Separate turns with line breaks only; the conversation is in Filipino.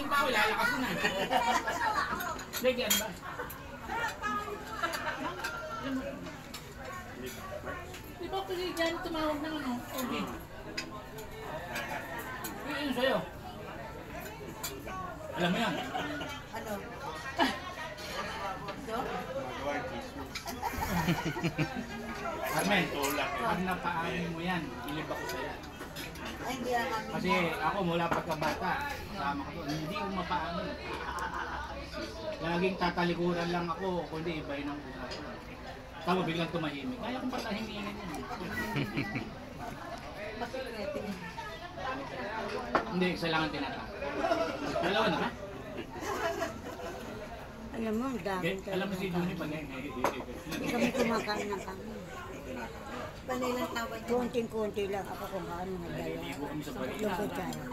ba ako, lalakas mo na. Lagyan ba? Di ba kasi dyan tumawag ng ano? Okay. Yun sa'yo. Alam mo yan?
Ano?
Carmen, pag napaamin mo yan, bilib ako sa'yo.
Ay, hindi lang kami.
Kasi ako mula pagkabata, kasama ko doon, hindi ko mapaamin. Laging tatalikuran lang ako, kundi iba yun ang usapan. Tama biglang tumahimik. Kaya kong patahimingin yan.
Masikretin.
Hindi, isa lang ang tinata. Dalawa na ha?
Alam mo, ang dami talaga.
Alam mo si Juni pag
Hindi kami kumakain ng kami. Panilang tawad. Konting-konti lang ako kung ano nagdala. Lungkot kaya.